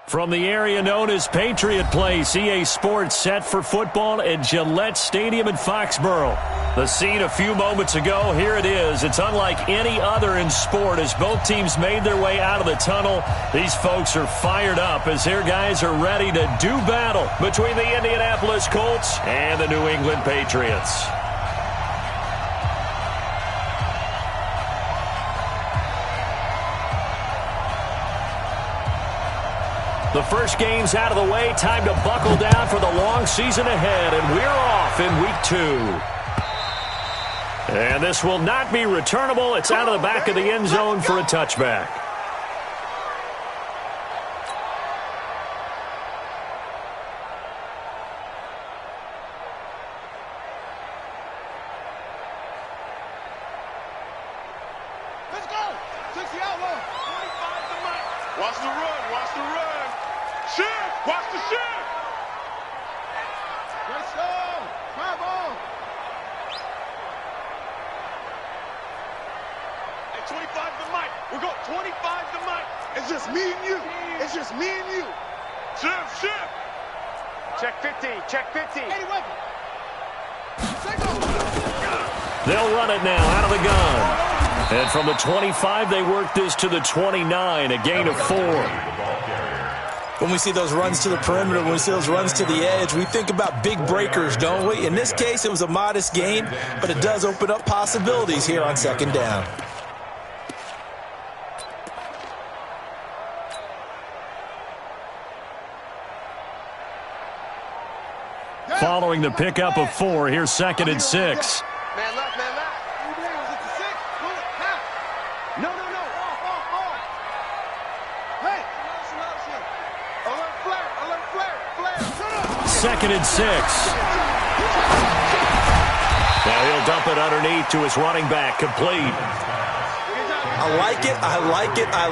From the area known as Patriot Place, EA Sports set for football at Gillette Stadium in Foxborough. The scene a few moments ago, here it is. It's unlike any other in sport as both teams made their way out of the tunnel. These folks are fired up as their guys are ready to do battle between the Indianapolis Colts and the New England Patriots. The first game's out of the way. Time to buckle down for the long season ahead, and we're off in week 2. And this will not be returnable. It's out of the back of the end zone for a touchback. Let's go. 60 outlaw. 25 to Mike. Watch the run. Watch the run. Shift! Watch the shift! Let's go! Bravo! Hey, 25 to Mike. We're going 25 to Mike. It's just me and you. It's just me and you. Shift, shift. Check 50. Check 50. 80 weapon. They'll run it now out of the gun. And from the 25, they work this to the 29, a gain of 4. When we see those runs to the perimeter, when we see those runs to the edge, we think about big breakers, don't we? In this case, it was a modest gain, but it does open up possibilities here on second down. Following the pickup of 4, here's 2nd and 6. Man left, man left. Was it the 6? Half. No. Hey. Alert flare. 2nd and 6. Now he'll dump it underneath to his running back, complete. I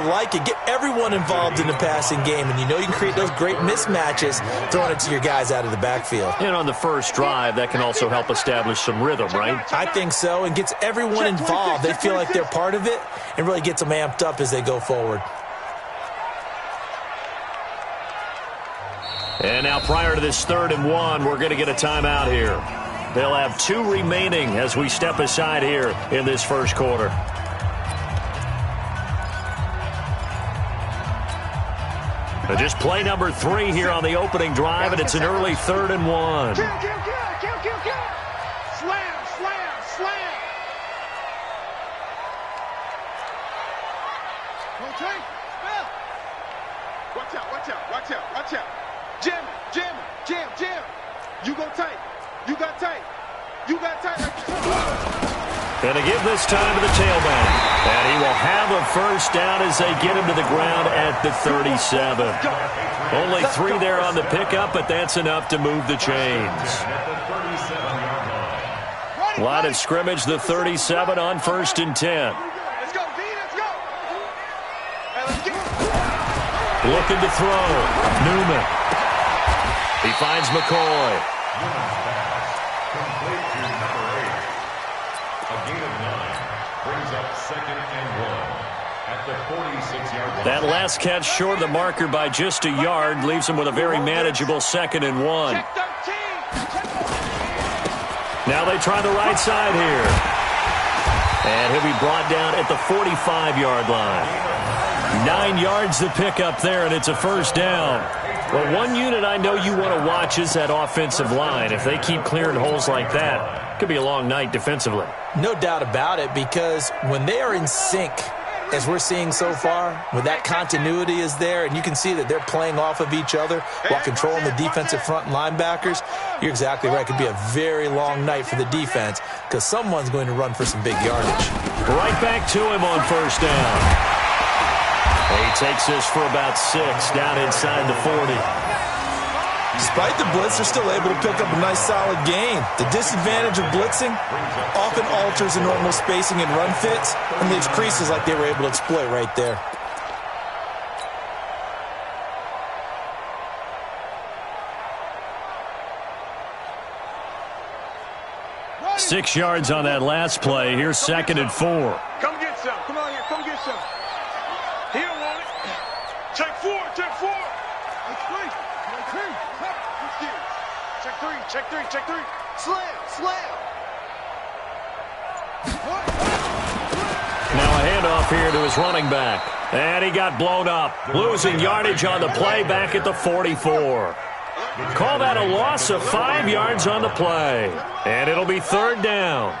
like it. Get everyone involved in the passing game, and you know you can create those great mismatches throwing it to your guys out of the backfield. And on the first drive, that can also help establish some rhythm, right? I think so, and gets everyone involved. They feel like they're part of it, and really gets them amped up as they go forward. And now prior to this 3rd and 1, we're going to get a timeout here. They'll have 2 remaining as we step aside here in this first quarter. Just play number 3 here on the opening drive, and it's an early 3rd and 1. Kill. Slam. Rotate. Watch out. Jam. You go tight. You got tight. And to give this time to the tailback. And he will have a first down as they get him to the ground at the 37. Only 3 there on the pickup, but that's enough to move the chains. Line of scrimmage, the 37 on 1st and 10. Let's go, D. Let's go. Hey, let's get it. Looking to throw. Newman. He finds McCoy. That last catch short of the marker by just a yard leaves him with a very manageable 2nd and 1. Now they try the right side here. And he'll be brought down at the 45-yard line. 9 yards to pick up there, and it's a first down. Well, one unit I know you want to watch is that offensive line. If they keep clearing holes like that, it could be a long night defensively. No doubt about it, because when they are in sync, as we're seeing so far, when that continuity is there, and you can see that they're playing off of each other while controlling the defensive front and linebackers, you're exactly right. It could be a very long night for the defense because someone's going to run for some big yardage. Right back to him on first down. He takes this for about 6 down inside the 40. Despite the blitz, they're still able to pick up a nice solid gain. The disadvantage of blitzing often alters the normal spacing and run fits and leaves creases like they were able to exploit right there. Ready. 6 yards on that last play. Here's 2nd and 4. Come get some. Come on here. Come get some. He don't want it. Take 4. Take 4. Check three. Slam. Now a handoff here to his running back. And he got blown up. Losing yardage on the play back at the 44. Call that a loss of 5 yards on the play. And it'll be third down.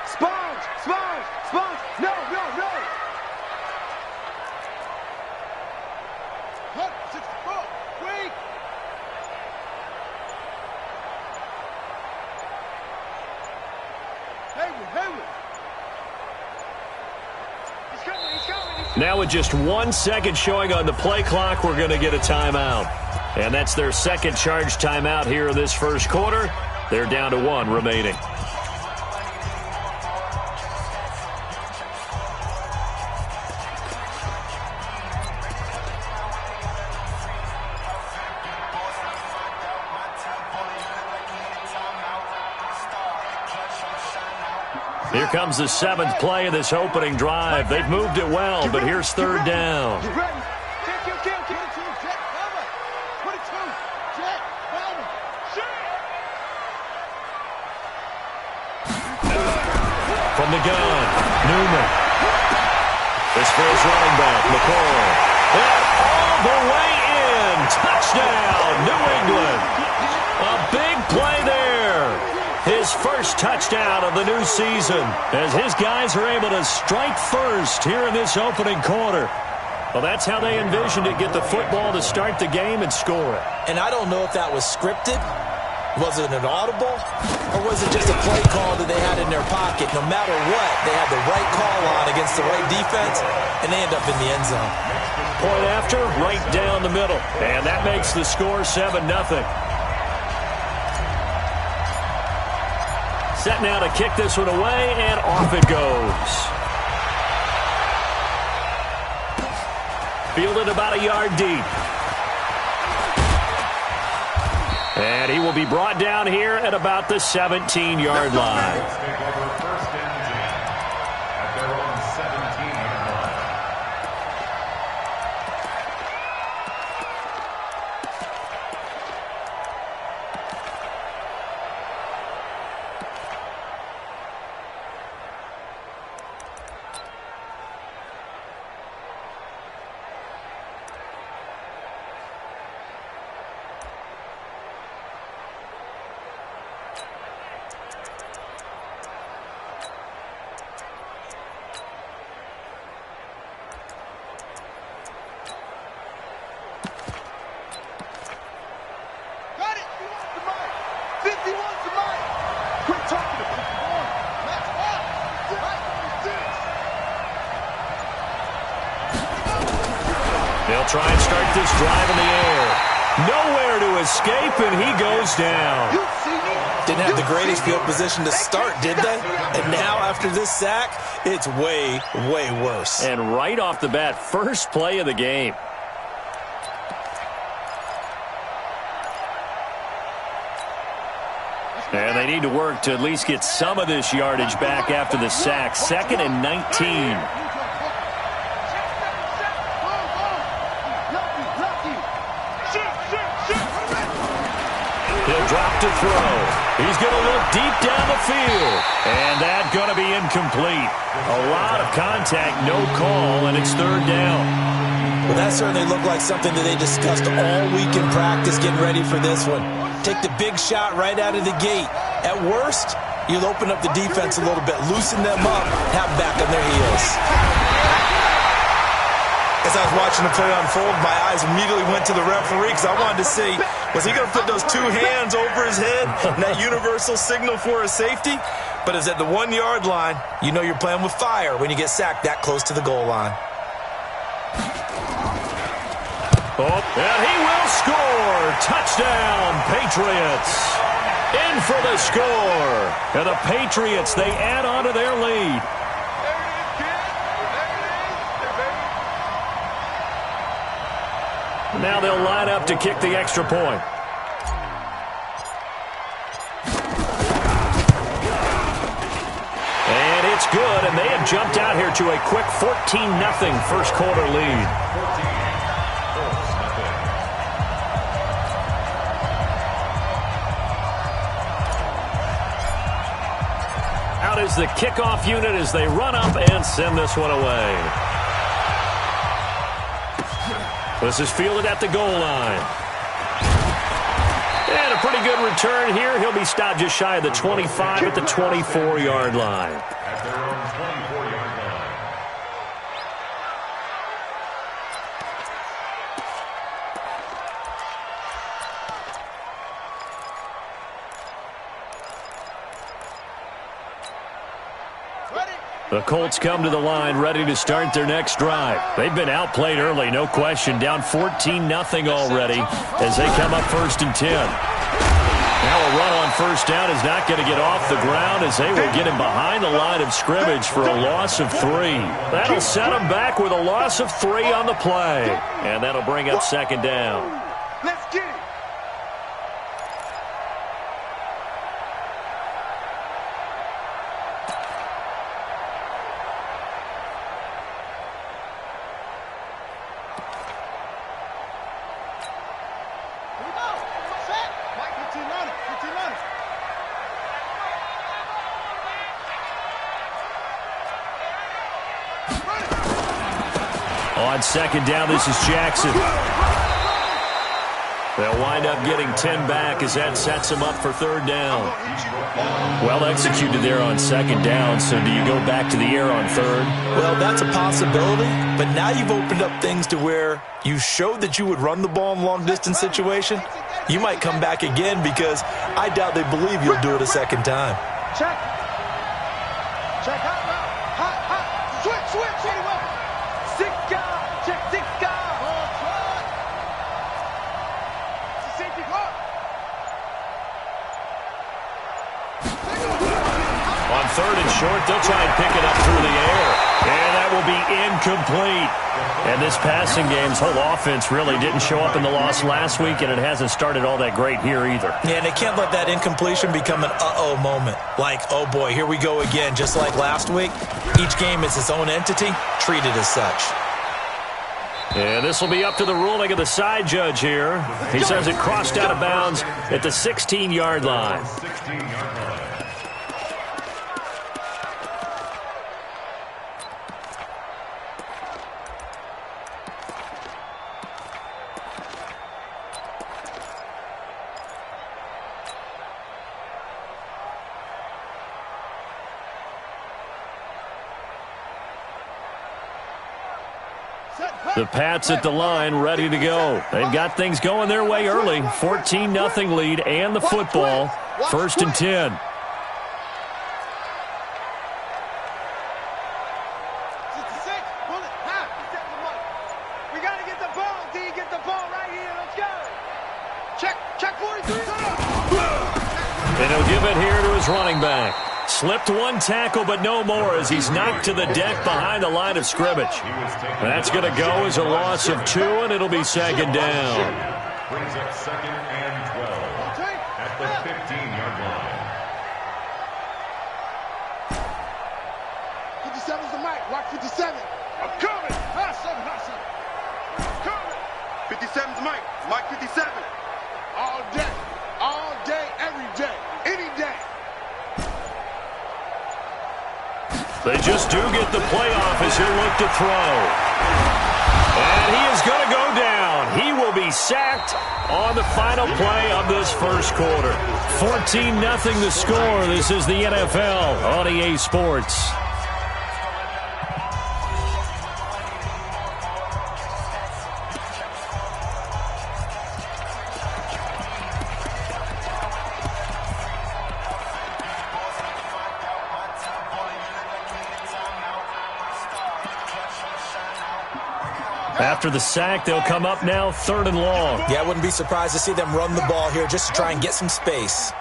Sponge. No. Wait. Hayward. He's coming. Now with just 1 second showing on the play clock, we're going to get a timeout. And that's their second charge timeout here in this first quarter. They're down to 1 remaining. Here comes the 7th play of this opening drive. They've moved it well, but here's third down. From the gun, Newman. This for his running back, McCall. And all the way in. Touchdown, New England. A big play there. His first touchdown of the new season as his guys are able to strike first here in this opening quarter. Well, that's how they envisioned it, get the football to start the game and score it. And I don't know if that was scripted. Was it an audible? Or was it just a play call that they had in their pocket? No matter what, they had the right call on against the right defense, and they end up in the end zone. Point after, right down the middle. And that makes the score 7-0. Set now to kick this one away, and off it goes. Fielded about a yard deep. And he will be brought down here at about the 17-yard line. Try and start this drive in the air. Nowhere to escape, and he goes down. Didn't have the greatest field position to start, did they? And now, after this sack, it's way, way worse. And right off the bat, first play of the game. And they need to work to at least get some of this yardage back after the sack. 2nd and 19. He'll drop to throw. He's going to look deep down the field. And that's going to be incomplete. A lot of contact, no call, and it's third down. Well, that certainly looked like something that they discussed all week in practice getting ready for this one. Take the big shot right out of the gate. At worst, you'll open up the defense a little bit, loosen them up, have them back on their heels. As I was watching the play unfold, my eyes immediately went to the referee because I wanted to see, was he going to put those 2 hands over his head and that universal signal for a safety? But it's at the 1-yard line. You know you're playing with fire when you get sacked that close to the goal line. Oh, and he will score. Touchdown, Patriots. In for the score. And the Patriots, they add on to their lead. Now they'll line up to kick the extra point. And it's That's good, and they have jumped out here to a quick 14-0 first quarter lead. Out is the kickoff unit as they run up and send this one away. This is fielded at the goal line. And a pretty good return here. He'll be stopped just shy of the 25 at the 24-yard line. At their own 24-yard line. The Colts come to the line ready to start their next drive. They've been outplayed early, no question. Down 14-0 already as they come up 1st and 10. Now a run on first down is not going to get off the ground as they will get him behind the line of scrimmage for a loss of 3. That'll set him back with a loss of 3 on the play. And that'll bring up 2nd down. Let's get it. On 2nd down, this is Jackson. They'll wind up getting 10 back as that sets them up for 3rd down. Well executed there on 2nd down, so do you go back to the air on 3rd? Well, that's a possibility, but now you've opened up things to where you showed that you would run the ball in long-distance situation. You might come back again because I doubt they believe you'll do it a 2nd time. Check. Check. Hot. Switch. Anyway. 6 guys. Check 6 guys. It's a safety block. On 3rd and short, they'll try and pick it up through the air. And that will be incomplete. And this passing game's whole offense really didn't show up in the loss last week, and it hasn't started all that great here either. Yeah, and they can't let that incompletion become an uh-oh moment. Like, oh boy, here we go again, just like last week. Each game is its own entity, treated as such. And this will be up to the ruling of the side judge here. He says it crossed out of bounds at the 16-yard line. 16-yard line. The Pats at the line, ready to go. They've got things going their way early. 14-0 lead and the football. 1st and 10. We got to get the ball, D. Get the ball right here. Let's go. Check 43. And he'll give it here to his running back. Slipped one tackle, but no more as he's knocked to the deck behind the line of scrimmage. That's going to go as a loss of 2, and it'll be 2nd down. Brings up 2nd and 12 at the 15-yard line. 57's the mic. Watch 57. I'm coming. Hot 7. I'm coming. 57's Mike. Mike 57. All day, every day, any day. They just do get the playoff as he'll look to throw. And he is going to go down. He will be sacked on the final play of this first quarter. 14-0 the score. This is the NFL on EA Sports. After the sack, they'll come up now 3rd and long. Yeah, I wouldn't be surprised to see them run the ball here just to try and get some space.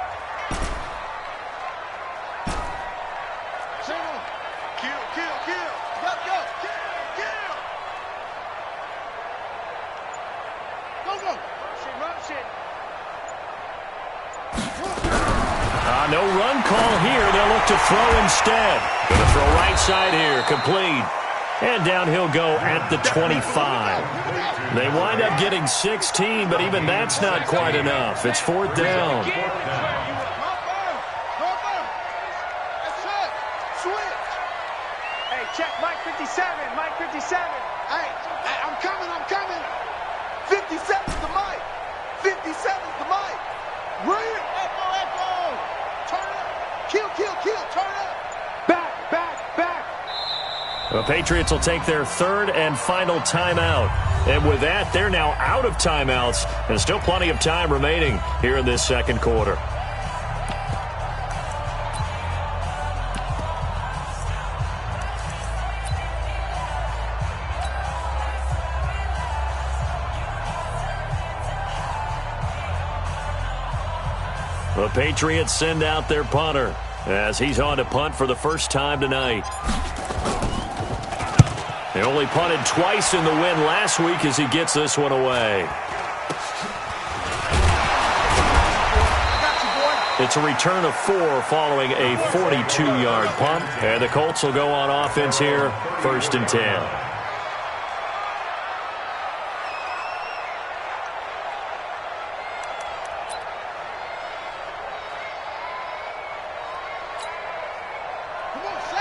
Kill. Go. Run shit. No run call here. They'll look to throw instead. Gonna throw right side here, complete. And down he'll go at the 25. They wind up getting 16, but even that's not quite enough. It's 4th down. Hey, check Mike 57, Mike 57. Hey, I'm coming. 57's the mic. 57's the mic. Bring it. Echo. Turn up. Kill. Turn up. Back. The Patriots will take their 3rd and final timeout. And with that, they're now out of timeouts. And still plenty of time remaining here in this 2nd quarter. The Patriots send out their punter as he's on to punt for the first time tonight. They only punted twice in the win last week as he gets this one away. It's a return of 4 following a 42-yard punt. And the Colts will go on offense here, 1st and 10.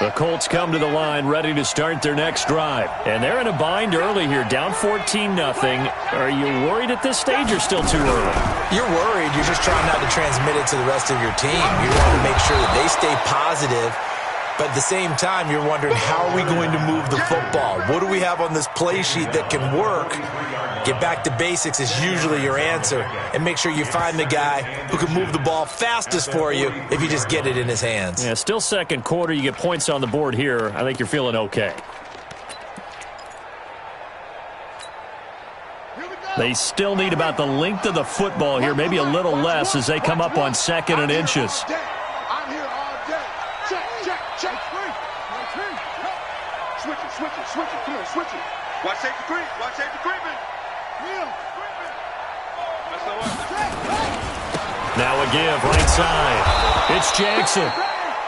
The Colts come to the line ready to start their next drive. And they're in a bind early here, down 14-0. Are you worried at this stage or still too early? You're worried. You're just trying not to transmit it to the rest of your team. You want to make sure that they stay positive. But at the same time, you're wondering, how are we going to move the football? What do we have on this play sheet that can work? Get back to basics is usually your answer. And make sure you find the guy who can move the ball fastest for you if you just get it in his hands. Yeah, still 2nd quarter. You get points on the board here. I think you're feeling okay. They still need about the length of the football here, maybe a little less as they come up on 2nd and inches. I'm here all day. Check. Switch it. Come on, switch it. Watch safety creeping. Now a give, right side. It's Jackson.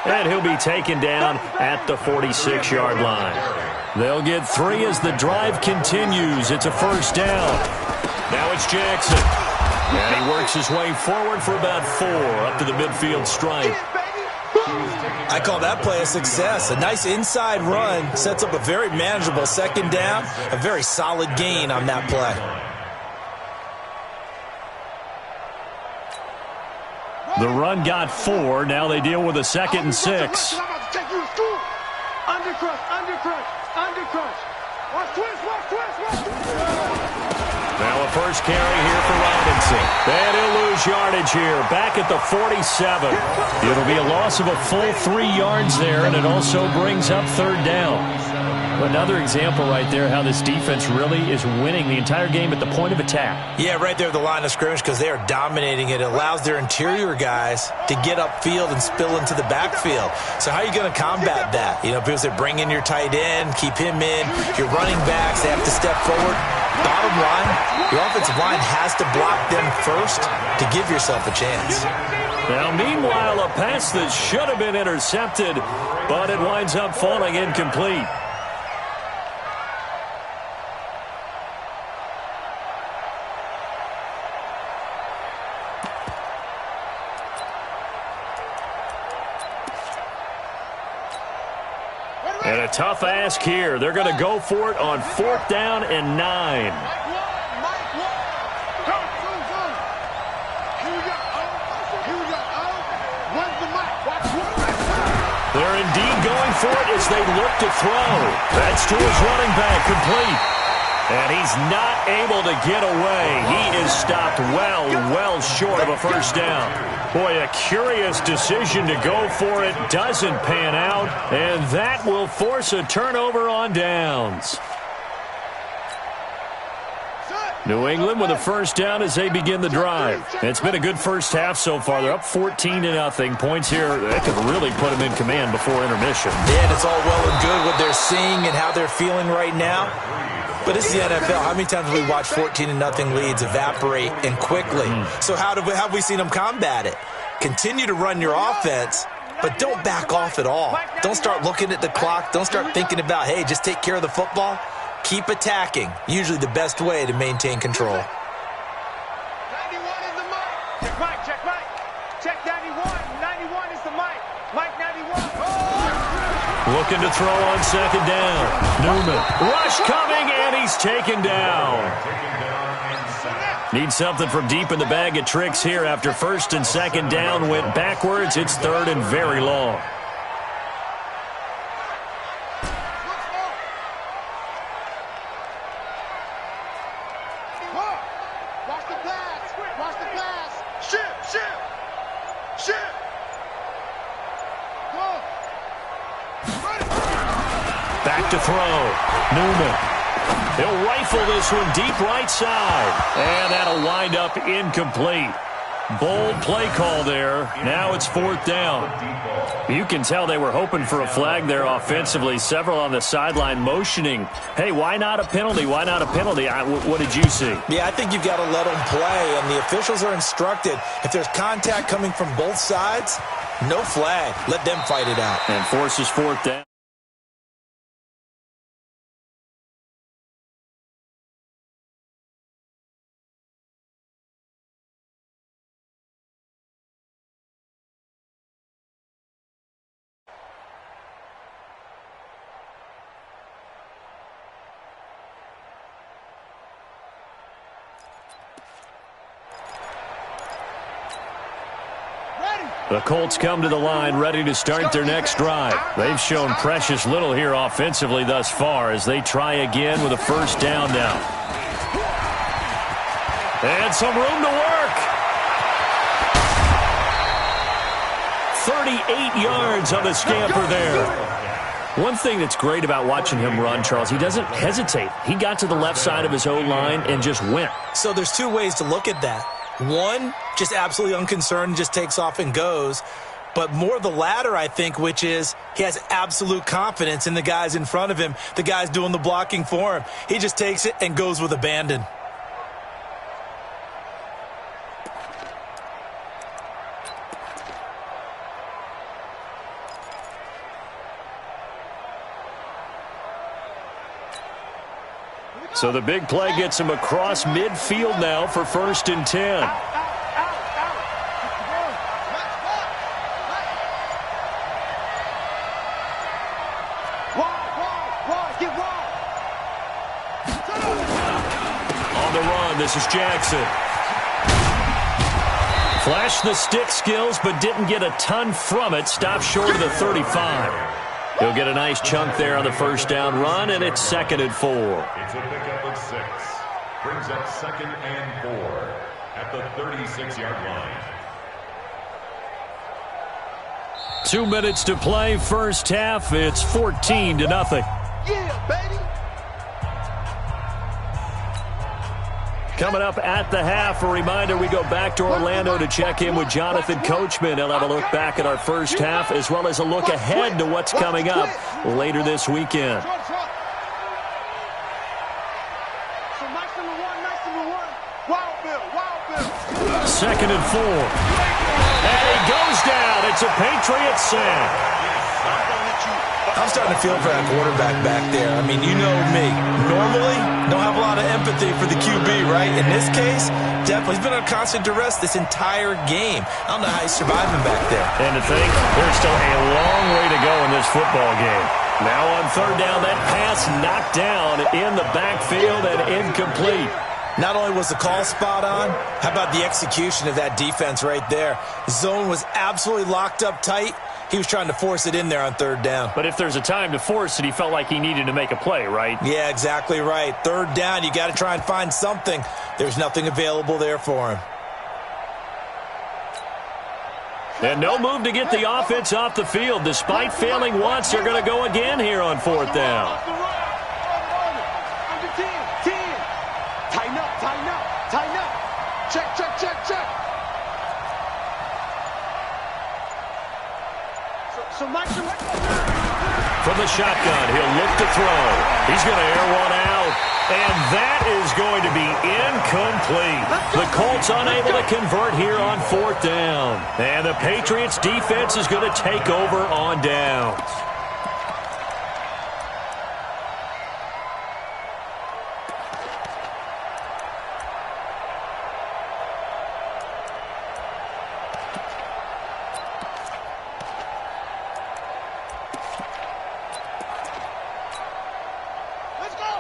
And he'll be taken down at the 46-yard line. They'll get 3 as the drive continues. It's a 1st down. Now it's Jackson. And he works his way forward for about 4 up to the midfield stripe. I call that play a success. A nice inside run sets up a very manageable 2nd down. A very solid gain on that play. The run got 4. Now they deal with a 2nd and 6. Undercrush. Watch twist. Now a first carry here for Robinson. And he'll lose yardage here. Back at the 47. It'll be a loss of a full 3 yards there, and it also brings up 3rd down. Another example right there how this defense really is winning the entire game at the point of attack. Yeah, right there at the line of scrimmage because they are dominating it. It allows their interior guys to get upfield and spill into the backfield. So how are you going to combat that? You know, people say bring in your tight end, keep him in. Your running backs, they have to step forward. Bottom line, your offensive line has to block them first to give yourself a chance. Now, meanwhile, a pass that should have been intercepted, but it winds up falling incomplete. And a tough ask here. They're going to go for it on 4th down and 9. They're indeed going for it as they look to throw. That's to his running back, complete. And he's not able to get away. He is stopped well short of a 1st down. Boy, a curious decision to go for it. Doesn't pan out. And that will force a turnover on downs. New England with a 1st down as they begin the drive. It's been a good first half so far. They're up 14-0. Points here, that could really put them in command before intermission. Yeah, and it's all well and good what they're seeing and how they're feeling right now. But this is the NFL. How many times have we watched 14-0 leads evaporate and quickly? So how have we seen them combat it? Continue to run your offense, but don't back off at all. Don't start looking at the clock. Don't start thinking about, hey, just take care of the football. Keep attacking. Usually the best way to maintain control. 91 is the mic. Check Mike, check Mike. Check 91. 91 is the mic. Mike 91. Looking to throw on second down. Newman. Rush coming, and he's taken down. Need something from deep in the bag of tricks here after first and second down went backwards. It's third and very long. Watch the pass. Watch the pass. Ship. Go. Back to throw. Newman. He'll rifle this one deep right side. And that'll wind up incomplete. Bold play call there. Now it's fourth down. You can tell they were hoping for a flag there offensively. Several on the sideline motioning. Hey, why not a penalty? Why not a penalty? What did you see? Yeah, I think you've got to let them play, and the officials are instructed. If there's contact coming from both sides, no flag. Let them fight it out. And forces fourth down. The Colts come to the line ready to start their next drive. They've shown precious little here offensively thus far as they try again with a first down now. And some room to work. 38 yards on the scamper there. One thing that's great about watching him run, Charles, he doesn't hesitate. He got to the left side of his O-line and just went. So there's two ways to look at that. One, just absolutely unconcerned, just takes off and goes. But more the latter, I think, which is he has absolute confidence in the guys in front of him, the guys doing the blocking for him. He just takes it and goes with abandon. So the big play gets him across midfield now for first and 10. On the run, this is Jackson. Flashed the stick skills, but didn't get a ton from it. Stopped short of the 35. He'll get a nice chunk there on the first down run, and it's 2nd and 4. It's a pickup of 6. Brings up 2nd and 4 at the 36-yard line. 2 minutes to play, first half. It's 14-0. Yeah, baby. Coming up at the half, a reminder, we go back to Orlando to check in with Jonathan Coachman. He'll have a look back at our first half as well as a look ahead to what's coming up later this weekend. So Mike's number one. Wild Bill. 2nd and 4. And he goes down. It's a Patriot sack. I'm starting to feel for that quarterback back there. I mean, you know me. Normally, don't have a lot of empathy for the QB, right? In this case, definitely. He's been under constant duress this entire game. I don't know how he's surviving back there. And to think, there's still a long way to go in this football game. Now on third down, that pass knocked down in the backfield and incomplete. Not only was the call spot on, how about the execution of that defense right there? Zone was absolutely locked up tight. He was trying to force it in there on third down. But if there's a time to force it, he felt like he needed to make a play, right? Yeah, exactly right. Third down, you got to try and find something. There's nothing available there for him. And no move to get the offense off the field. Despite failing once, they're going to go again here on fourth down. Under 10. Tighten up. Check. So Mike's number From the shotgun, he'll look to throw. He's going to air one out. And that is going to be incomplete. The Colts unable to convert here on 4th down. And the Patriots defense is going to take over on downs.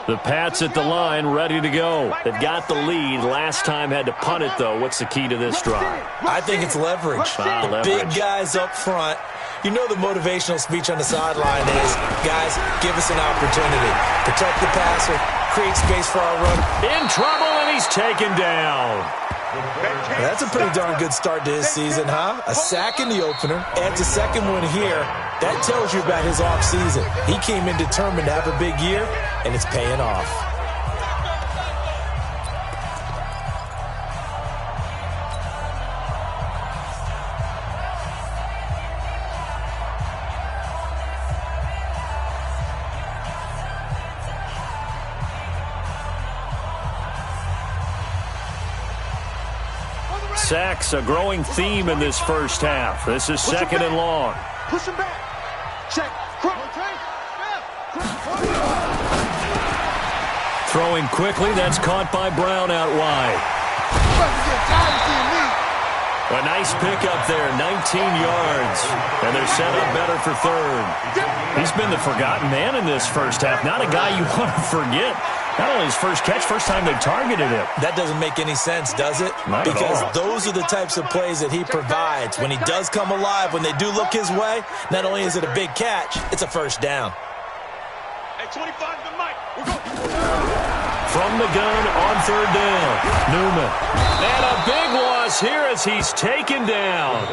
The Pats at the line, ready to go. They've got the lead. Last time had to punt it, though. What's the key to this drive? I think it's leverage. The big guys up front. You know the motivational speech on the sideline is, guys, give us an opportunity. Protect the passer, create space for our run. In trouble, and he's taken down. That's a pretty darn good start to his season, huh? A sack in the opener, adds a second one here. That tells you about his offseason. He came in determined to have a big year, and it's paying off. Sacks, a growing theme in this first half. This is 2nd and long. Push him back. Check. Throwing quickly, that's caught by Brown out wide. A nice pickup there, 19 yards. And they're set up better for 3rd. He's been the forgotten man in this first half. Not a guy you want to forget. Not only his first catch, first time they targeted him. That doesn't make any sense, does it? Not because at all. Those are the types of plays that he provides. When he does come alive, when they do look his way, not only is it a big catch, it's a first down. Hey, 25 to the mic. We're going. From the gun on 3rd down, Newman. And a big loss here as he's taken down.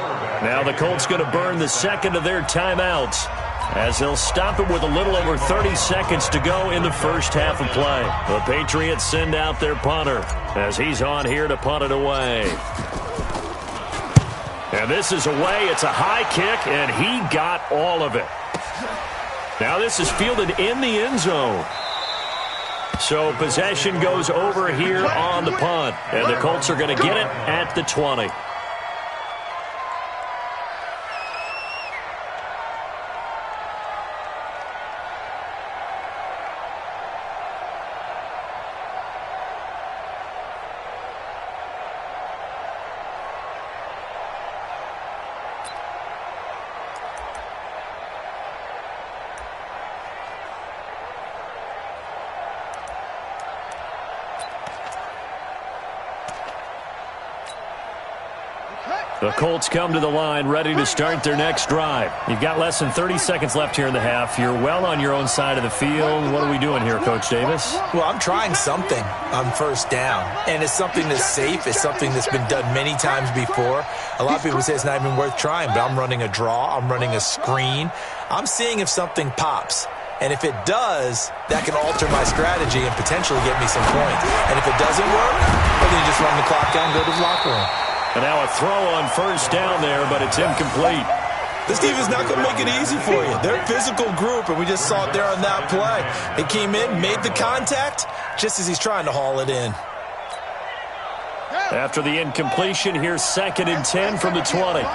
Now the Colts going to burn the second of their timeouts, as they'll stop it with a little over 30 seconds to go in the first half of play. The Patriots send out their punter as he's on here to punt it away. And this is away. It's a high kick, and he got all of it. Now this is fielded in the end zone. So possession goes over here on the punt, and the Colts are going to get it at the 20. The Colts come to the line ready to start their next drive. You've got less than 30 seconds left here in the half. You're well on your own side of the field. What are we doing here, Coach Davis? Well, I'm trying something on 1st down, and it's something that's safe. It's something that's been done many times before. A lot of people say it's not even worth trying, but I'm running a draw. I'm running a screen. I'm seeing if something pops. And if it does, that can alter my strategy and potentially get me some points. And if it doesn't work, well, then you just run the clock down and go to the locker room. And now a throw on 1st down there, but it's incomplete. This team is not going to make it easy for you. They're a physical group, and we just saw it there on that play. They came in, made the contact, just as he's trying to haul it in. After the incompletion, here's 2nd and 10 from the 20.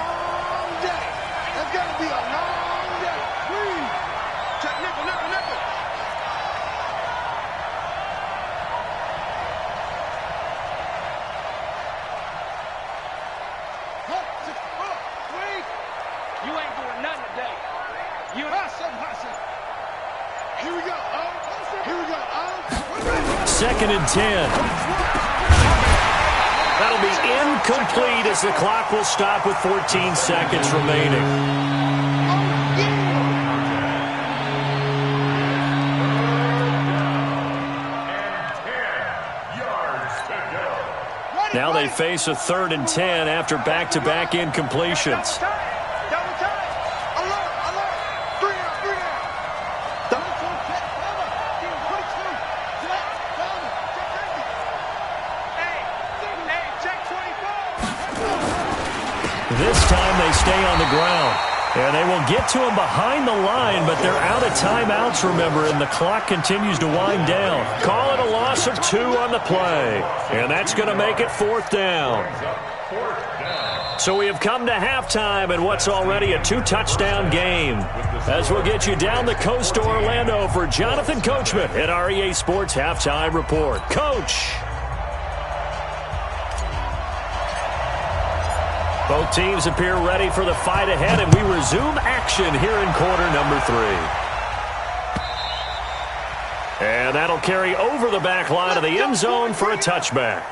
Second and 10. That'll be incomplete as the clock will stop with 14 seconds remaining. Now they face a 3rd and 10 after back-to-back incompletions. This time they stay on the ground. And they will get to him behind the line, but they're out of timeouts, remember, and the clock continues to wind down. Call it a loss of 2 on the play. And that's going to make it 4th down. So we have come to halftime in what's already a 2-touchdown game. As we'll get you down the coast to Orlando for Jonathan Coachman at our EA Sports Halftime Report. Coach. Both teams appear ready for the fight ahead, and we resume action here in quarter number 3. And that'll carry over the back line of the end zone for a touchback.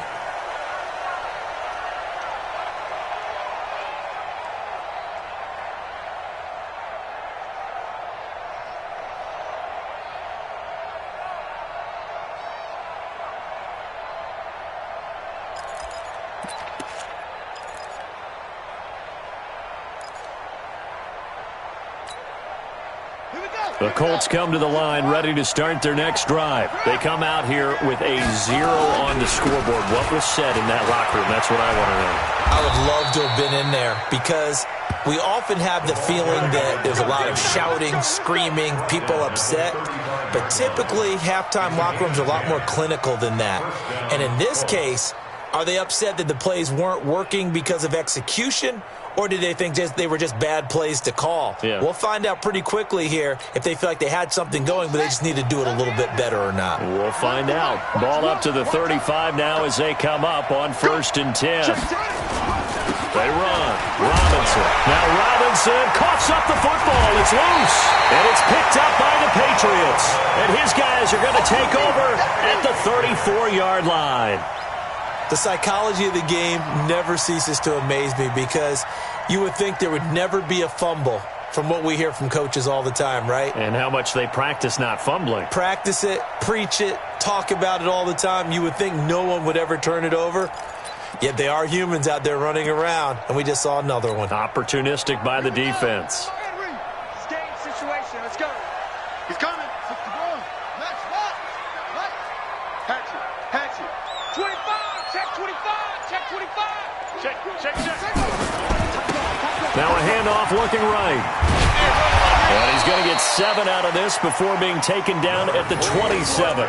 The Colts come to the line ready to start their next drive. They come out here with a 0 on the scoreboard. What was said in that locker room? That's what I want to know. I would love to have been in there because we often have the feeling that there's a lot of shouting, screaming, people upset. But typically, halftime locker rooms are a lot more clinical than that. And in this case, are they upset that the plays weren't working because of execution? Or did they think they were just bad plays to call? Yeah. We'll find out pretty quickly here if they feel like they had something going, but they just need to do it a little bit better or not. We'll find out. Ball up to the 35 now as they come up on 1st and 10. They run. Robinson. Now Robinson coughs up the football. It's loose. And it's picked up by the Patriots. And his guys are going to take over at the 34-yard line. The psychology of the game never ceases to amaze me because you would think there would never be a fumble from what we hear from coaches all the time, right? And how much they practice not fumbling. Practice it, preach it, talk about it all the time. You would think no one would ever turn it over. Yet they are humans out there running around, and we just saw another one. Opportunistic by the defense. Game situation. Let's go. He's coming. 61. Next spot. Hatchet. 25. Check 25. Check 25. Check. Now a handoff looking right. And he's going to get 7 out of this before being taken down at the 27.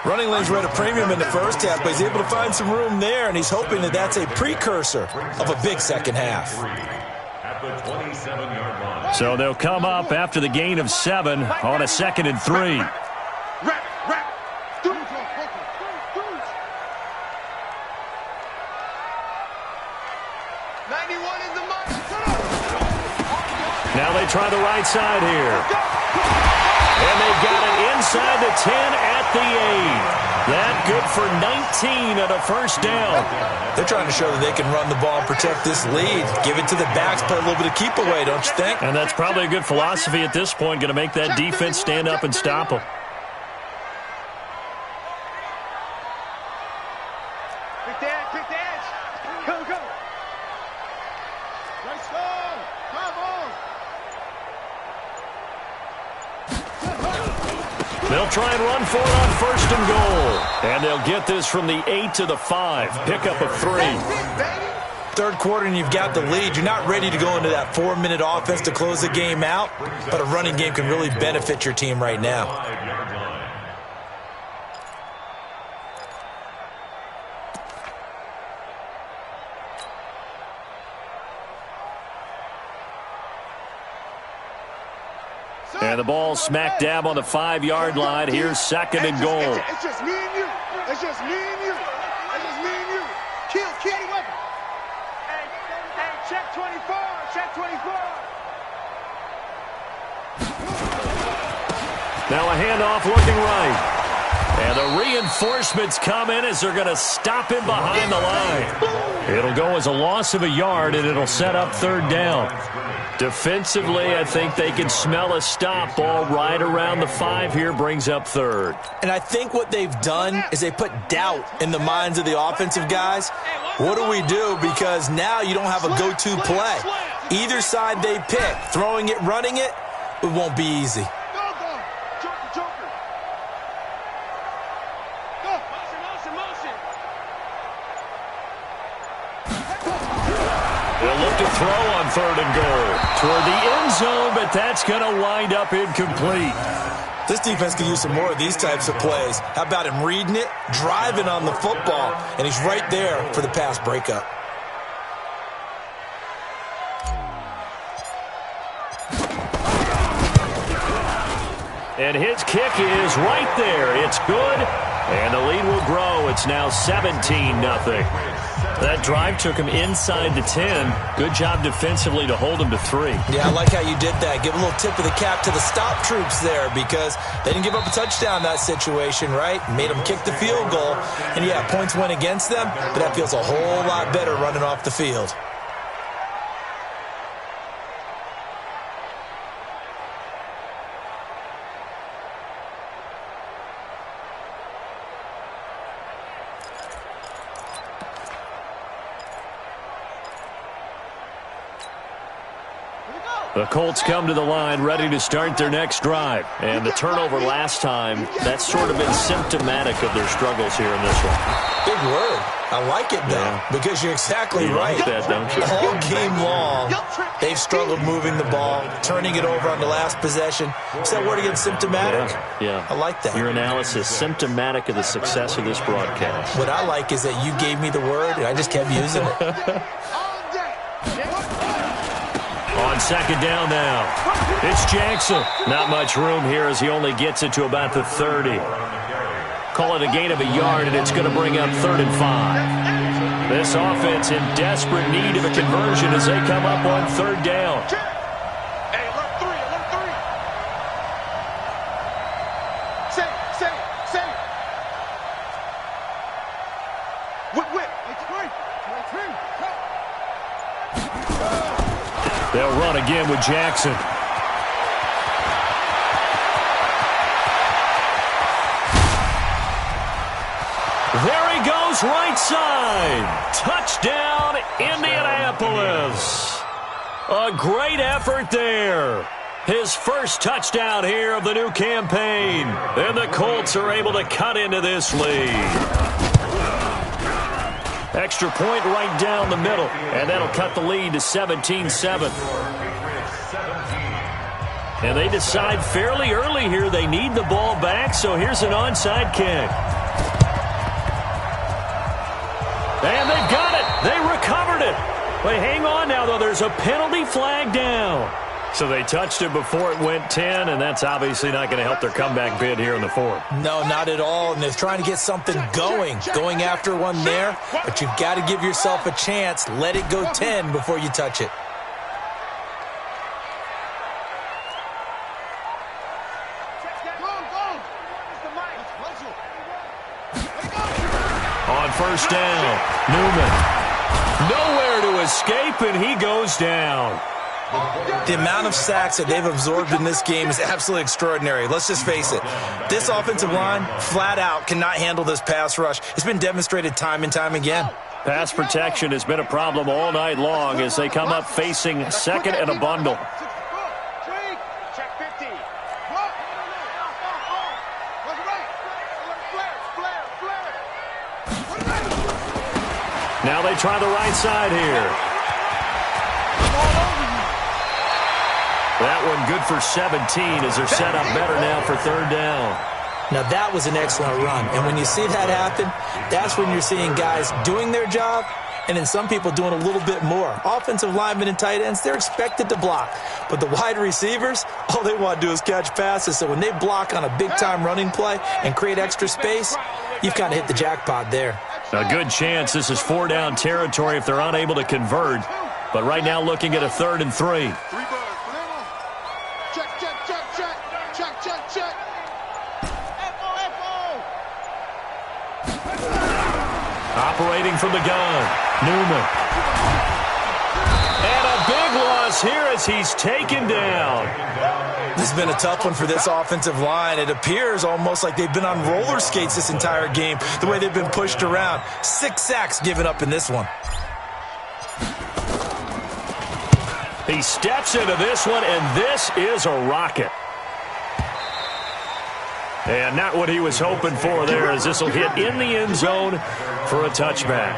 Running lanes were at a premium in the first half, but he's able to find some room there, and he's hoping that that's a precursor of a big second half. At the 27-yard line. So they'll come up after the gain of 7 on a 2nd and 3. Rap. 91 is the mark. Now they try the right side here. And they got it inside the 10 at the 8. That good for 19 and a first down. They're trying to show that they can run the ball and protect this lead. Give it to the backs, play a little bit of keep away, don't you think? And that's probably a good philosophy at this point, going to make that defense stand up and stop them. Pick the edge. Go. Let's go. Come on. They'll try and run for it on 1st and goal. And they'll get this from the 8 to the 5. Pickup of 3. Third quarter and you've got the lead. You're not ready to go into that 4-minute offense to close the game out, but a running game can really benefit your team right now. 5-yard line. And the ball smack dab on the 5-yard line. Here's 2nd and goal. It's just me and you. It's just me and you. Kill the weapon. Hey, check 24. Check 24. Now a handoff looking right. And the reinforcements come in as they're going to stop him behind the line. It'll go as a loss of a yard, and it'll set up 3rd down. Defensively, I think they can smell a stop. Ball right around the 5 here brings up 3rd. And I think what they've done is they put doubt in the minds of the offensive guys. What do we do? Because now you don't have a go-to play. Either side they pick, throwing it, running it, it won't be easy. Joker. Motion. They'll look to will throw on 3rd and goal. Toward the end zone, but that's going to wind up incomplete. This defense could use some more of these types of plays. How about him reading it, driving on the football, and he's right there for the pass breakup. And his kick is right there. It's good, and the lead will grow. It's now 17-0. That drive took him inside the 10. Good job defensively to hold him to 3. Yeah, I like how you did that. Give a little tip of the cap to the stop troops there because they didn't give up a touchdown in that situation, right? Made them kick the field goal. And, yeah, points went against them, but that feels a whole lot better running off the field. The Colts come to the line ready to start their next drive. And the turnover last time, that's sort of been symptomatic of their struggles here in this one. Big word. I like it, though, because you're exactly right. Like that, don't you? All game long, they've struggled moving the ball, turning it over on the last possession. Is that word again, symptomatic? Yeah. I like that. Your analysis, symptomatic of the success of this broadcast. What I like is that you gave me the word, and I just kept using it. On 2nd down now, it's Jackson. Not much room here as he only gets it to about the 30. Call it a gain of a yard, and it's going to bring up 3rd and 5. This offense in desperate need of a conversion as they come up on 3rd down. Hey, alert 3, alert 3. Say. Whip. They'll run again with Jackson. There he goes, right side. Touchdown, Indianapolis. A great effort there. His first touchdown here of the new campaign. And the Colts are able to cut into this lead. Extra point right down the middle, and that'll cut the lead to 17-7. And they decide fairly early here they need the ball back, so here's an onside kick. And they've got it. They recovered it. But hang on now, though. There's a penalty flag down. So they touched it before it went 10, and that's obviously not going to help their comeback bid here in the 4th. No, not at all, and they're trying to get something going after one there, but you've got to give yourself a chance. Let it go 10 before you touch it. On 1st down, Newman. Nowhere to escape, and he goes down. The amount of sacks that they've absorbed in this game is absolutely extraordinary. Let's just face it. This offensive line, flat out, cannot handle this pass rush. It's been demonstrated time and time again. Pass protection has been a problem all night long as they come up facing 2nd and a bundle. Check 50. Now they try the right side here. That one good for 17 as they're set up better now for 3rd down. Now that was an excellent run. And when you see that happen, that's when you're seeing guys doing their job and then some people doing a little bit more. Offensive linemen and tight ends, they're expected to block. But the wide receivers, all they want to do is catch passes. So when they block on a big-time running play and create extra space, you've kind of hit the jackpot there. A good chance this is 4-down territory if they're unable to convert. But right now looking at a 3rd and 3. Operating from the gun, Newman. And a big loss here as he's taken down. This has been a tough one for this offensive line. It appears almost like they've been on roller skates this entire game, the way they've been pushed around. 6 sacks given up in this one. He steps into this one, and this is a rocket. And not what he was hoping for there as this will hit in the end zone for a touchback.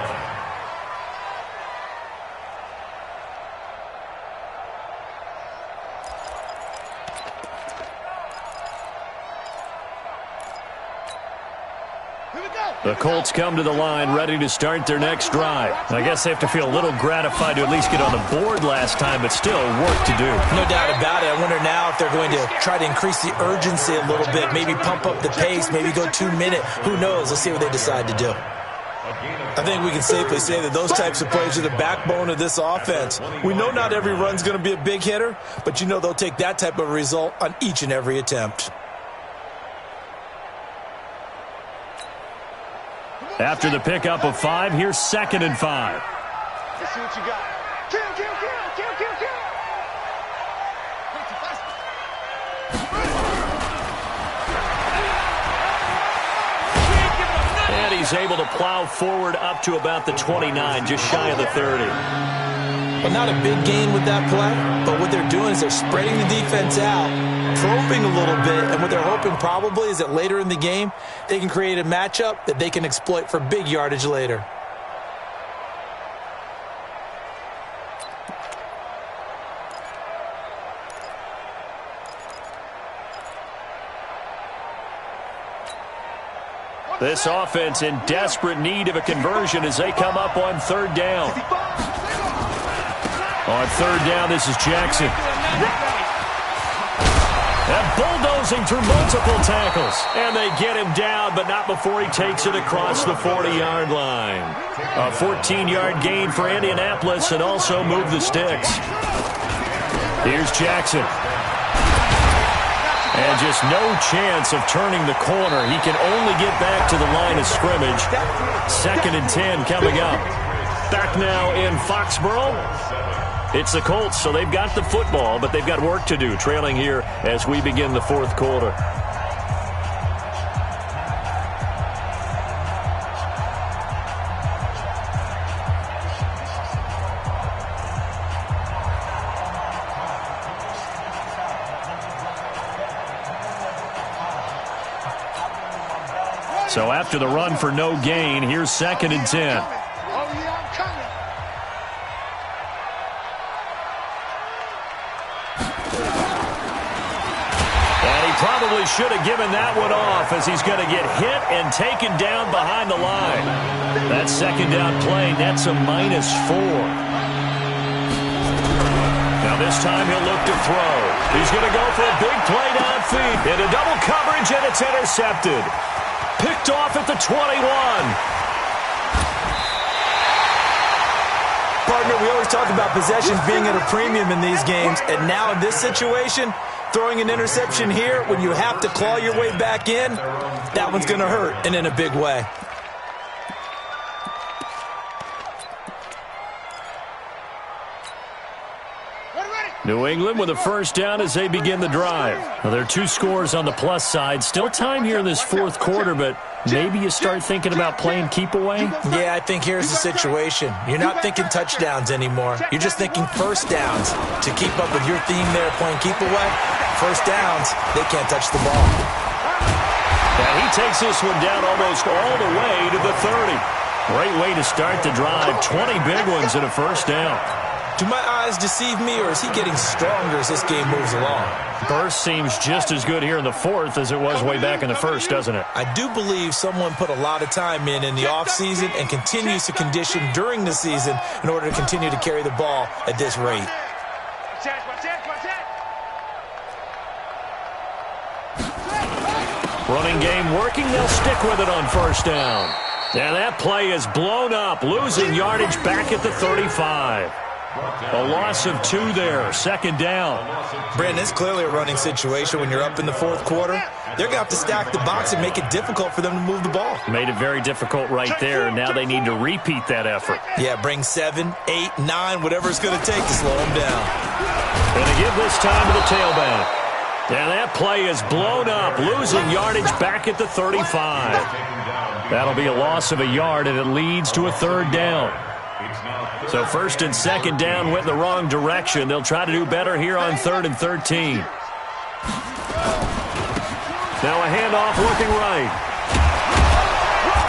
The Colts come to the line ready to start their next drive. I guess they have to feel a little gratified to at least get on the board last time, but still work to do. No doubt about it. I wonder now if they're going to try to increase the urgency a little bit, maybe pump up the pace, maybe go 2 minute. Who knows? Let's see what they decide to do. I think we can safely say that those types of plays are the backbone of this offense. We know not every run's going to be a big hitter, but you know they'll take that type of result on each and every attempt. After the pickup of 5, here's 2nd and 5. Let's see what you got. Kill, kill, kill, kill, kill, kill. And he's able to plow forward up to about the 29, just shy of the 30. Well, not a big gain with that play, but what they're doing is they're spreading the defense out, probing a little bit, and what they're hoping probably is that later in the game, they can create a matchup that they can exploit for big yardage later. This offense in desperate need of a conversion as they come up on 3rd down. On 3rd down, this is Jackson. And bulldozing through multiple tackles. And they get him down, but not before he takes it across the 40-yard line. A 14-yard gain for Indianapolis and also move the sticks. Here's Jackson. And just no chance of turning the corner. He can only get back to the line of scrimmage. 2nd and 10 coming up. Back now in Foxborough. It's the Colts, so they've got the football, but they've got work to do, trailing here as we begin the 4th quarter. So after the run for no gain, here's 2nd and 10. Probably should have given that one off as he's going to get hit and taken down behind the line. That 2nd down play nets a -4. Now this time he'll look to throw. He's going to go for a big play downfield. Into double coverage, and it's intercepted. Picked off at the 21. Partner, we always talk about possessions being at a premium in these games, and now in this situation, throwing an interception here when you have to claw your way back in, that one's going to hurt, and in a big way. New England with a 1st down as they begin the drive. Now, there are 2 scores on the plus side. Still time here in this 4th quarter, but maybe you start thinking about playing keep away? Yeah, I think here's the situation. You're not thinking touchdowns anymore. You're just thinking 1st downs. To keep up with your theme there, playing keep away, 1st downs, they can't touch the ball. And he takes this one down almost all the way to the 30. Great way to start the drive. 20 big ones in a 1st down. Do my eyes deceive me, or is he getting stronger as this game moves along? Burst seems just as good here in the 4th as it was way back in the 1st, doesn't it? I do believe someone put a lot of time in the offseason and continues to condition during the season in order to continue to carry the ball at this rate. Running game working. They'll stick with it on 1st down. And that play is blown up, losing yardage back at the 35. A loss of 2 there, 2nd down. Brandon, it's clearly a running situation when you're up in the 4th quarter. They're going to have to stack the box and make it difficult for them to move the ball. Made it very difficult right there. Now they need to repeat that effort. Yeah, bring 7, 8, 9, whatever it's going to take to slow them down. Going to give this time to the tailback. And that play is blown up, losing yardage back at the 35. That'll be a loss of a yard, and it leads to a 3rd down. So 1st and 2nd down went the wrong direction. They'll try to do better here on 3rd and 13. Now a handoff looking right.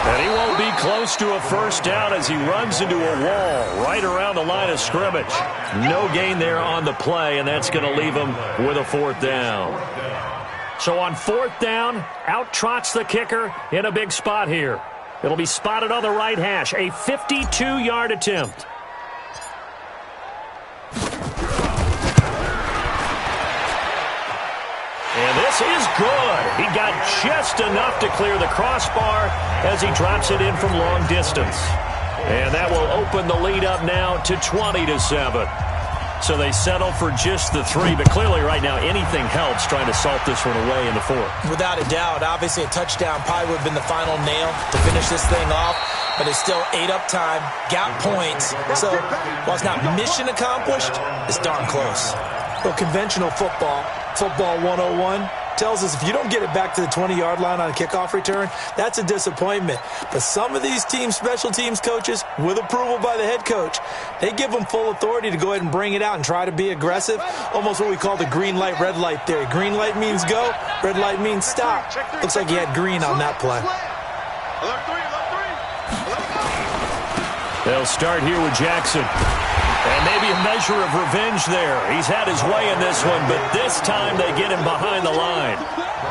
And he won't be close to a 1st down as he runs into a wall right around the line of scrimmage. No gain there on the play, and that's going to leave him with a 4th down. So on 4th down, out trots the kicker in a big spot here. It'll be spotted on the right hash, a 52-yard attempt. And this is good. He got just enough to clear the crossbar as he drops it in from long distance. And that will open the lead up now to 20-7. So they settle for just the 3, but clearly right now anything helps trying to salt this one away in the 4th. Without a doubt, obviously a touchdown probably would have been the final nail to finish this thing off, but it's still 8 up time, got points. So while it's not mission accomplished, it's darn close. Well, conventional football 101, tells us if you don't get it back to the 20-yard line on a kickoff return, that's a disappointment. But some of these teams, special teams coaches, with approval by the head coach, they give them full authority to go ahead and bring it out and try to be aggressive, almost what we call the green light, red light theory. Green light means go, red light means stop. Looks like he had green on that play. They'll start here with Jackson. And maybe a measure of revenge there. He's had his way in this one, but this time they get him behind the line.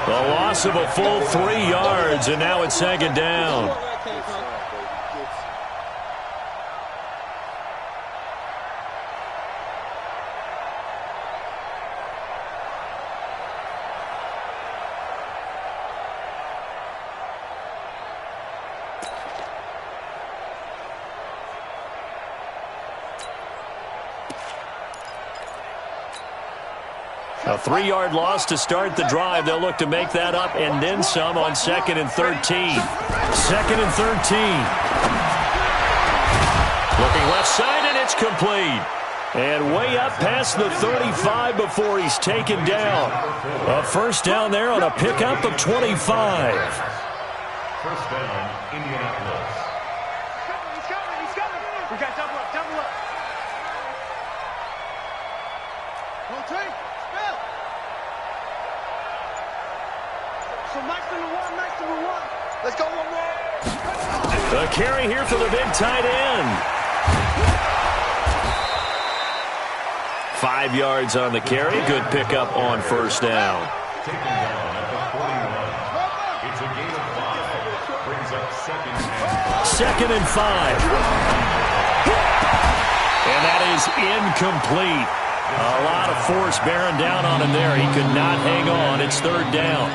The loss of a full 3 yards, and now it's 2nd down. A 3-yard loss to start the drive. They'll look to make that up and then some on 2nd and 13. 2nd and 13. Looking left side, and it's complete. And way up past the 35 before he's taken down. A 1st down there on a pickup of 25. 1st down, Indianapolis. He's coming. We got double up. Rotate. So Mike's number one. Let's go one more. The carry here for the big tight end. 5 yards on the carry. Good pickup on 1st down. Taken down at the 41. It's a gain of 5. Brings up 2nd and 5. 2nd and 5. And that is incomplete. A lot of force bearing down on him there. He could not hang on. It's 3rd down.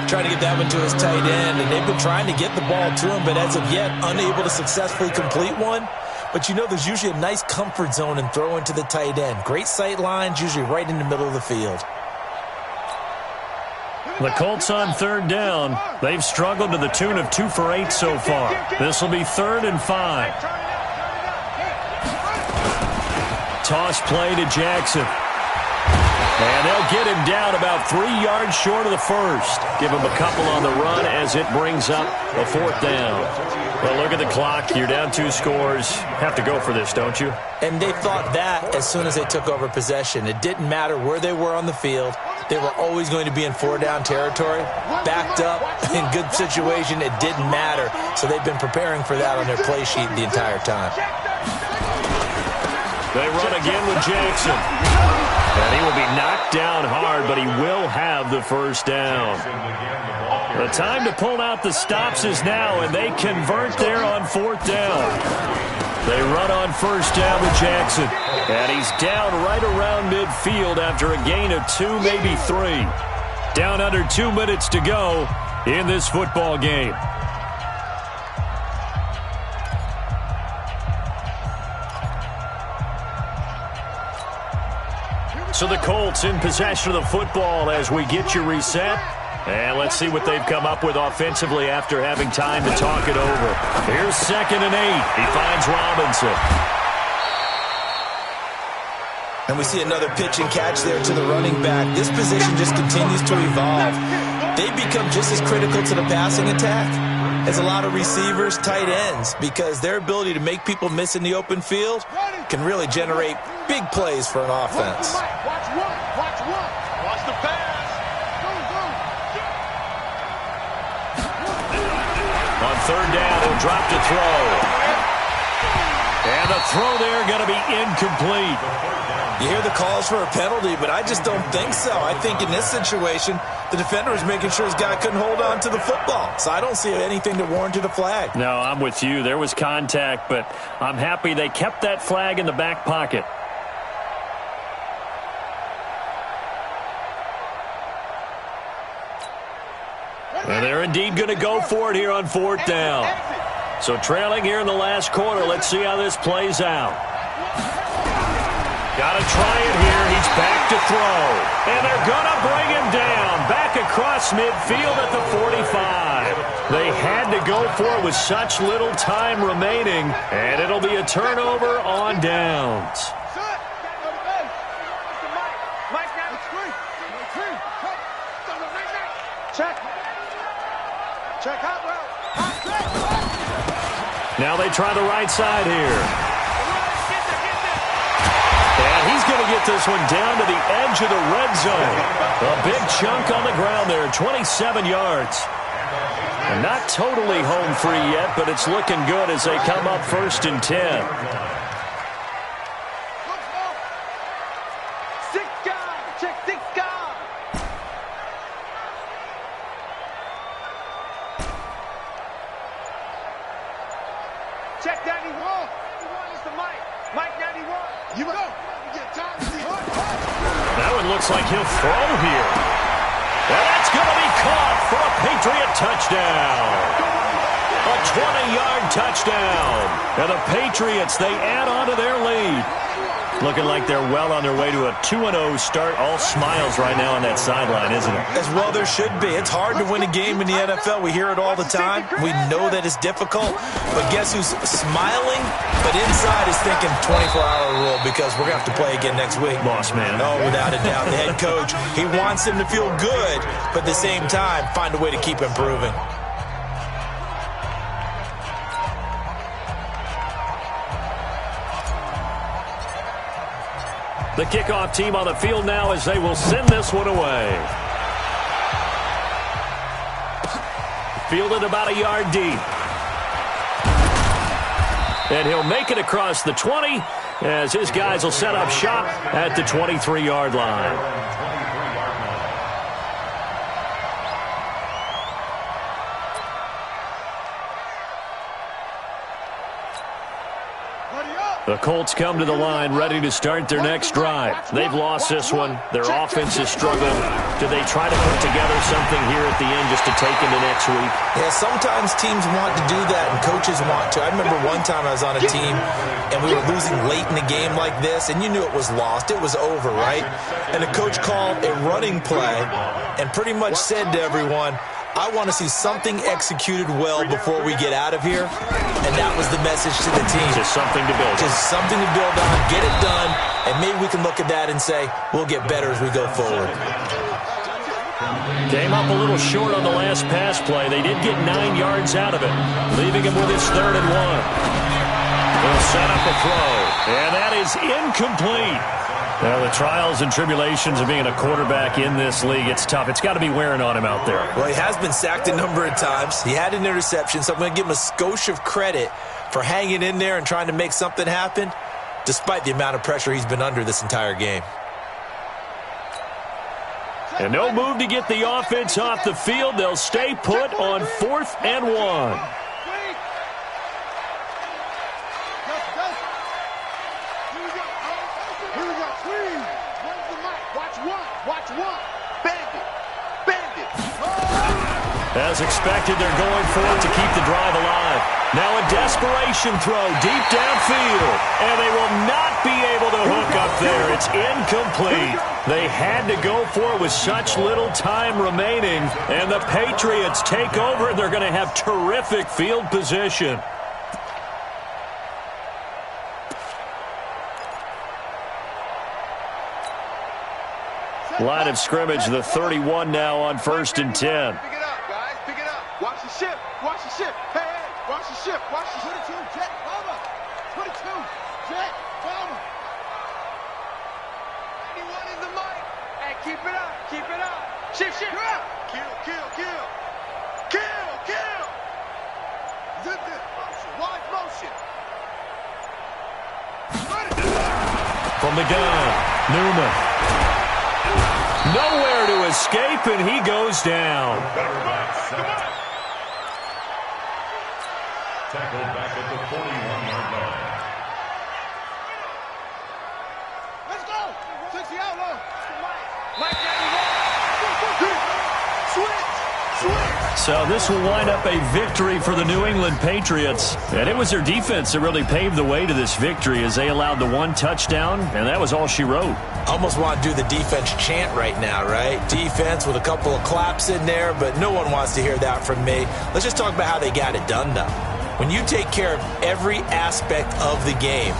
Trying to get that one to his tight end, and they've been trying to get the ball to him, but as of yet, unable to successfully complete one. But you know there's usually a nice comfort zone in throwing to the tight end. Great sight lines, usually right in the middle of the field. The Colts on 3rd down. They've struggled to the tune of 2 for 8 so far. This will be 3rd and 5. Toss play to Jackson. And they'll get him down about 3 yards short of the 1st. Give him a couple on the run as it brings up a 4th down. Well, look at the clock. You're down 2 scores. Have to go for this, don't you? And they thought that as soon as they took over possession. It didn't matter where they were on the field. They were always going to be in 4-down territory. Backed up, in good situation, it didn't matter. So they've been preparing for that on their play sheet the entire time. They run again with Jackson. And he will be knocked down hard, but he will have the 1st down. The time to pull out the stops is now, and they convert there on 4th down. They run on 1st down with Jackson. And he's down right around midfield after a gain of 2, maybe 3. Down under 2 minutes to go in this football game. So the Colts in possession of the football as we get you reset. And let's see what they've come up with offensively after having time to talk it over. Here's 2nd and 8. He finds Robinson. And we see another pitch and catch there to the running back. This position just continues to evolve. They become just as critical to the passing attack as a lot of receivers, tight ends, because their ability to make people miss in the open field can really generate big plays for an offense. Watch the pass. On 3rd down, he'll drop to throw. And the throw there going to be incomplete. You hear the calls for a penalty, but I just don't think so. I think in this situation, the defender was making sure his guy couldn't hold on to the football. So I don't see anything that warranted a flag. No, I'm with you. There was contact, but I'm happy they kept that flag in the back pocket. And they're indeed going to go for it here on 4th down. So trailing here in the last quarter. Let's see how this plays out. Got to try it here. He's back to throw. And they're going to bring him down. Back across midfield at the 45. They had to go for it with such little time remaining. And it'll be a turnover on downs. Check out well. Now they try the right side here. And he's going to get this one down to the edge of the red zone. A big chunk on the ground there, 27 yards. And not totally home free yet, but it's looking good as they come up 1st and 10. Check 91. 91 is the Mike. Mike 91. You go. That one looks like he'll throw here. And that's going to be caught for a Patriot touchdown. A 20-yard touchdown. And the Patriots, they add on to their lead. Looking like they're well on their way to a 2-0 start. All smiles right now on that sideline, isn't it? As well there should be. It's hard to win a game in the NFL. We hear it all the time. We know that it's difficult. But guess who's smiling? But inside is thinking 24-hour rule because we're going to have to play again next week. Boss man. Oh, without a doubt. The head coach, he wants him to feel good, but at the same time, find a way to keep improving. The kickoff team on the field now as they will send this one away. Fielded about a yard deep. And he'll make it across the 20 as his guys will set up shop at the 23-yard line. The Colts come to the line ready to start their next drive. They've lost this one. Their offense has struggled. Do they try to put together something here at the end just to take into next week? Yeah, sometimes teams want to do that and coaches want to. I remember one time I was on a team and we were losing late in the game like this and you knew it was lost. It was over, right? And the coach called a running play and pretty much said to everyone, I want to see something executed well before we get out of here. And that was the message to the team. Just something to build on. Just something to build on, get it done, and maybe we can look at that and say, we'll get better as we go forward. Came up a little short on the last pass play. They did get 9 yards out of it, leaving him with his 3rd and 1. They'll set up a throw, and that is incomplete. Now, the trials and tribulations of being a quarterback in this league, it's tough. It's got to be wearing on him out there. Well, he has been sacked a number of times. He had an interception, so I'm going to give him a skosh of credit for hanging in there and trying to make something happen, despite the amount of pressure he's been under this entire game. And no move to get the offense off the field. They'll stay put on 4th and 1. As expected, they're going for it to keep the drive alive. Now a desperation throw deep downfield. And they will not be able to hook up there. It's incomplete. They had to go for it with such little time remaining. And the Patriots take over. They're going to have terrific field position. Line of scrimmage, the 31 now on 1st and 10. Pick it up, guys. Pick it up. Watch the ship. Watch the ship. Hey, hey. Watch the ship. Watch the ship. 22, jet, bomber. 22, jet, bomber. 91 is the mic. Hey, keep it up. Keep it up. Shift, shift. Kill, kill, kill. Kill, kill. Zip it. Motion. Wide motion. From from the gun. Newman. Nowhere to escape, and he goes down. Tackled back at the 41-yard line. Let's go. 60 out low. Mike 91. Switch. So this will wind up a victory for the New England Patriots. And it was their defense that really paved the way to this victory as they allowed the one touchdown, and that was all she wrote. Almost want to do the defense chant right now, right? Defense with a couple of claps in there, but no one wants to hear that from me. Let's just talk about how they got it done, though. When you take care of every aspect of the game,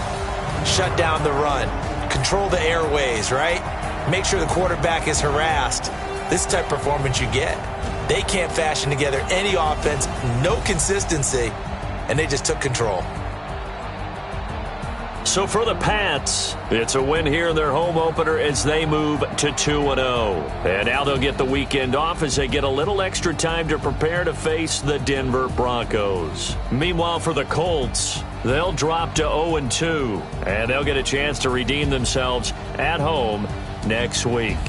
shut down the run, control the airways, right? Make sure the quarterback is harassed. This type of performance you get. They can't fashion together any offense, no consistency, and they just took control. So for the Pats, it's a win here in their home opener as they move to 2-0. And now they'll get the weekend off as they get a little extra time to prepare to face the Denver Broncos. Meanwhile, for the Colts, they'll drop to 0-2, and they'll get a chance to redeem themselves at home next week.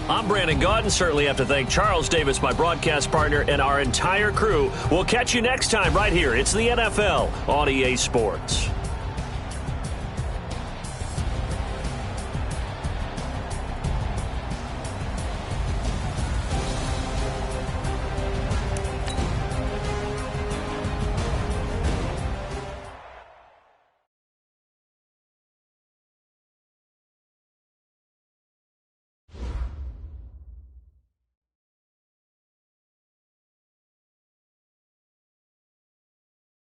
I'm Brandon Gaudin. Certainly have to thank Charles Davis, my broadcast partner, and our entire crew. We'll catch you next time right here. It's the NFL on EA Sports.